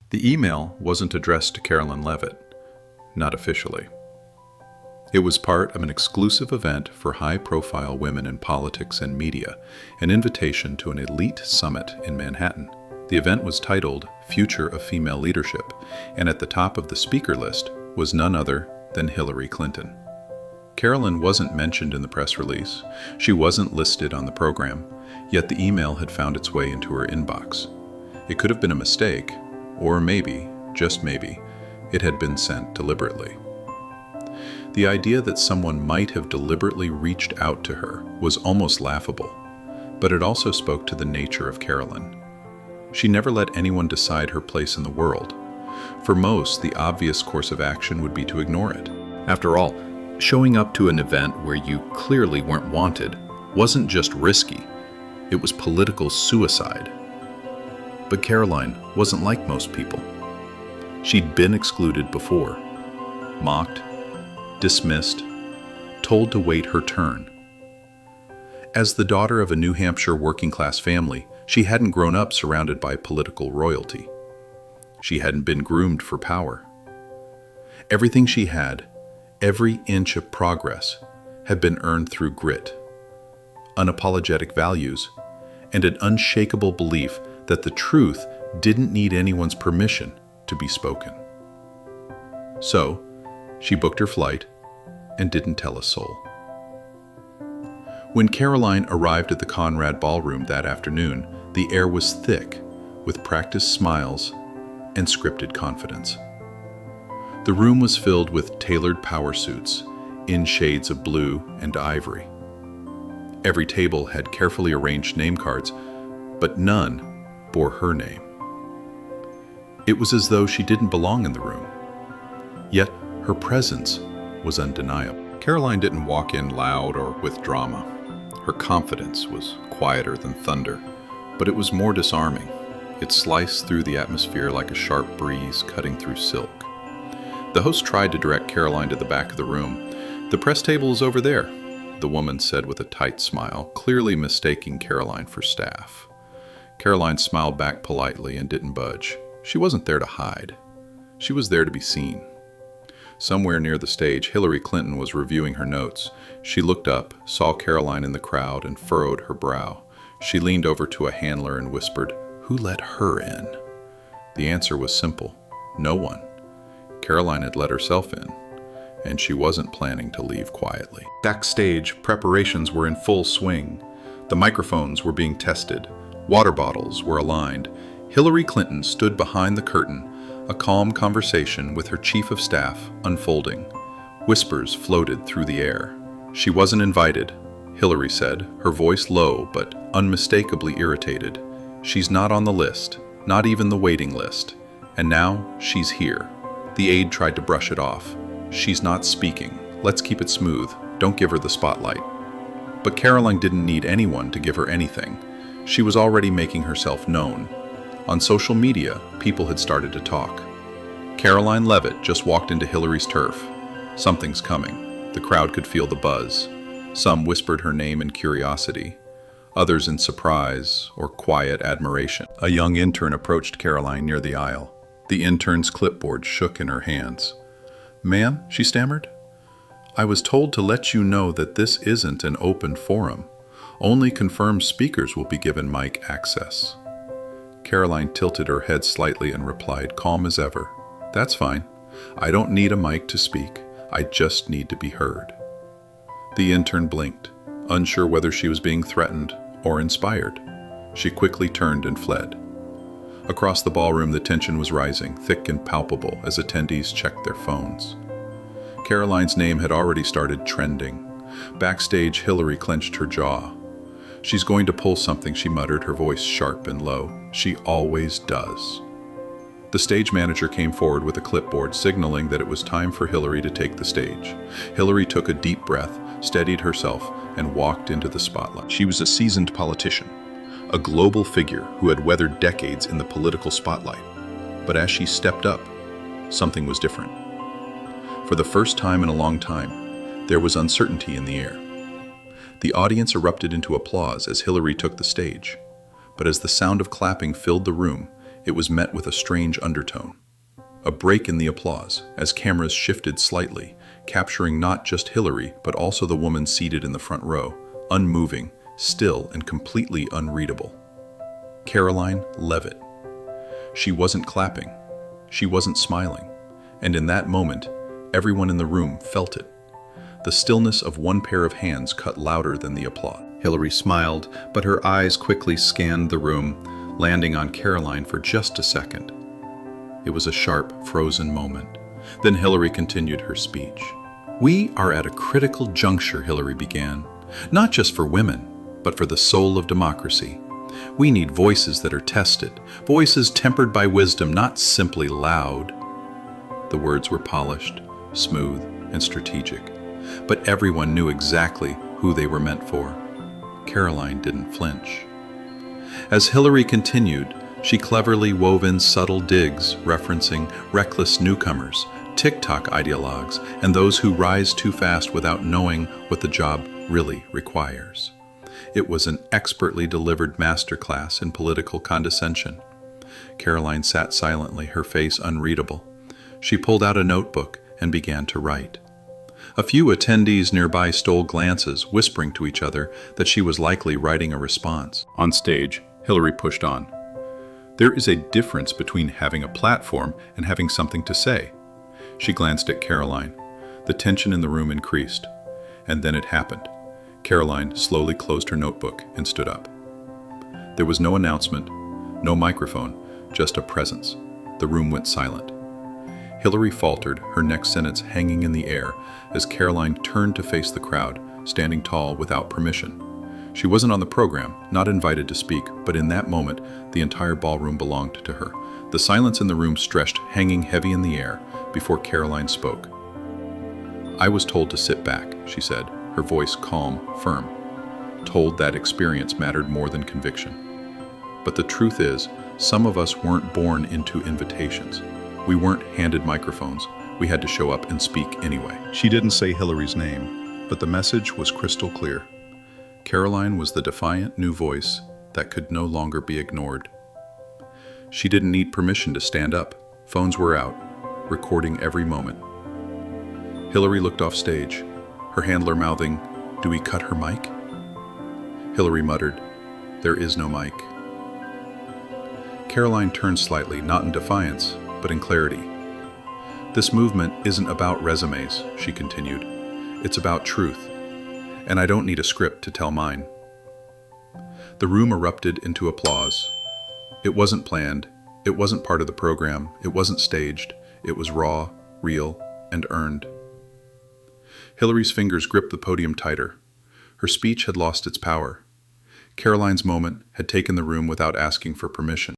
The email wasn't addressed to Karoline Levitt, not officially. It was part of an exclusive event for high-profile women in politics and media, an invitation to an elite summit in Manhattan. The event was titled Future of Female Leadership, and at the top of the speaker list was none other than Hillary Clinton. Karoline wasn't mentioned in the press release. She wasn't listed on the program, yet the email had found its way into her inbox. It could have been a mistake, or maybe, just maybe, it had been sent deliberately. The idea that someone might have deliberately reached out to her was almost laughable, but it also spoke to the nature of Karoline. She never let anyone decide her place in the world. For most, the obvious course of action would be to ignore it. After all, showing up to an event where you clearly weren't wanted wasn't just risky, it was political suicide. But Karoline wasn't like most people. She'd been excluded before, mocked, dismissed, told to wait her turn. As the daughter of a New Hampshire working-class family, she hadn't grown up surrounded by political royalty. She hadn't been groomed for power. Everything she had, every inch of progress, had been earned through grit, unapologetic values, and an unshakable belief that the truth didn't need anyone's permission to be spoken. So, she booked her flight and didn't tell a soul. When Karoline arrived at the Conrad Ballroom that afternoon, the air was thick with practiced smiles and scripted confidence. The room was filled with tailored power suits in shades of blue and ivory. Every table had carefully arranged name cards, but none bore her name. It was as though she didn't belong in the room. Yet her presence was undeniable. Karoline didn't walk in loud or with drama. Her confidence was quieter than thunder, but it was more disarming. It sliced through the atmosphere like a sharp breeze cutting through silk. The host tried to direct Karoline to the back of the room. "The press table is over there," the woman said with a tight smile, clearly mistaking Karoline for staff. Karoline smiled back politely and didn't budge. She wasn't there to hide. She was there to be seen. Somewhere near the stage, Hillary Clinton was reviewing her notes. She looked up, saw Karoline in the crowd, and furrowed her brow. She leaned over to a handler and whispered, "Who let her in?" The answer was simple: no one. Karoline had let herself in, and she wasn't planning to leave quietly. Backstage, preparations were in full swing. The microphones were being tested. Water bottles were aligned. Hillary Clinton stood behind the curtain, a calm conversation with her chief of staff unfolding. Whispers floated through the air. "She wasn't invited," Hillary said, her voice low but unmistakably irritated. "She's not on the list, not even the waiting list. And now she's here." The aide tried to brush it off. "She's not speaking. Let's keep it smooth. Don't give her the spotlight." But Karoline didn't need anyone to give her anything. She was already making herself known. On social media, people had started to talk. Karoline Levitt just walked into Hillary's turf. Something's coming. The crowd could feel the buzz. Some whispered her name in curiosity, others in surprise or quiet admiration. A young intern approached Karoline near the aisle. The intern's clipboard shook in her hands. "Ma'am," she stammered, "I was told to let you know that this isn't an open forum. Only confirmed speakers will be given mic access." Karoline tilted her head slightly and replied, calm as ever, "That's fine. I don't need a mic to speak. I just need to be heard." The intern blinked, unsure whether she was being threatened or inspired. She quickly turned and fled. Across the ballroom, the tension was rising, thick and palpable, as attendees checked their phones. Karoline's name had already started trending. Backstage, Hillary clenched her jaw. "She's going to pull something," she muttered, her voice sharp and low. "She always does." The stage manager came forward with a clipboard, signaling that it was time for Hillary to take the stage. Hillary took a deep breath, steadied herself, and walked into the spotlight. She was a seasoned politician, a global figure who had weathered decades in the political spotlight. But as she stepped up, something was different. For the first time in a long time, there was uncertainty in the air. The audience erupted into applause as Hillary took the stage. But as the sound of clapping filled the room, it was met with a strange undertone. A break in the applause, as cameras shifted slightly, capturing not just Hillary, but also the woman seated in the front row, unmoving, still, and completely unreadable. Karoline Levitt. She wasn't clapping. She wasn't smiling. And in that moment, everyone in the room felt it. The stillness of one pair of hands cut louder than the applause. Hillary smiled, but her eyes quickly scanned the room, landing on Karoline for just a second. It was a sharp, frozen moment. Then Hillary continued her speech. "We are at a critical juncture," Hillary began, "not just for women, but for the soul of democracy. We need voices that are tested, voices tempered by wisdom, not simply loud." The words were polished, smooth, and strategic, but everyone knew exactly who they were meant for. Karoline didn't flinch. As Hillary continued, she cleverly wove in subtle digs referencing reckless newcomers, TikTok ideologues, and those who rise too fast without knowing what the job really requires. It was an expertly delivered masterclass in political condescension. Karoline sat silently, her face unreadable. She pulled out a notebook and began to write. A few attendees nearby stole glances, whispering to each other that she was likely writing a response. On stage, Hillary pushed on. "There is a difference between having a platform and having something to say." She glanced at Karoline. The tension in the room increased. And then it happened. Karoline slowly closed her notebook and stood up. There was no announcement, no microphone, just a presence. The room went silent. Hillary faltered, her next sentence hanging in the air, as Karoline turned to face the crowd, standing tall without permission. She wasn't on the program, not invited to speak, but in that moment, the entire ballroom belonged to her. The silence in the room stretched, hanging heavy in the air, before Karoline spoke. "I was told to sit back," she said, her voice calm, firm. Told that experience mattered more than conviction. But the truth is, some of us weren't born into invitations. We weren't handed microphones. We had to show up and speak anyway. She didn't say Hillary's name, but the message was crystal clear. Karoline was the defiant new voice that could no longer be ignored. She didn't need permission to stand up. Phones were out, recording every moment. Hillary looked off stage, her handler mouthing, "Do we cut her mic?" Hillary muttered, "There is no mic." Karoline turned slightly, not in defiance, but in clarity. "This movement isn't about resumes," she continued. "It's about truth. And I don't need a script to tell mine." The room erupted into applause. It wasn't planned. It wasn't part of the program. It wasn't staged. It was raw, real, and earned. Hillary's fingers gripped the podium tighter. Her speech had lost its power. Karoline's moment had taken the room without asking for permission.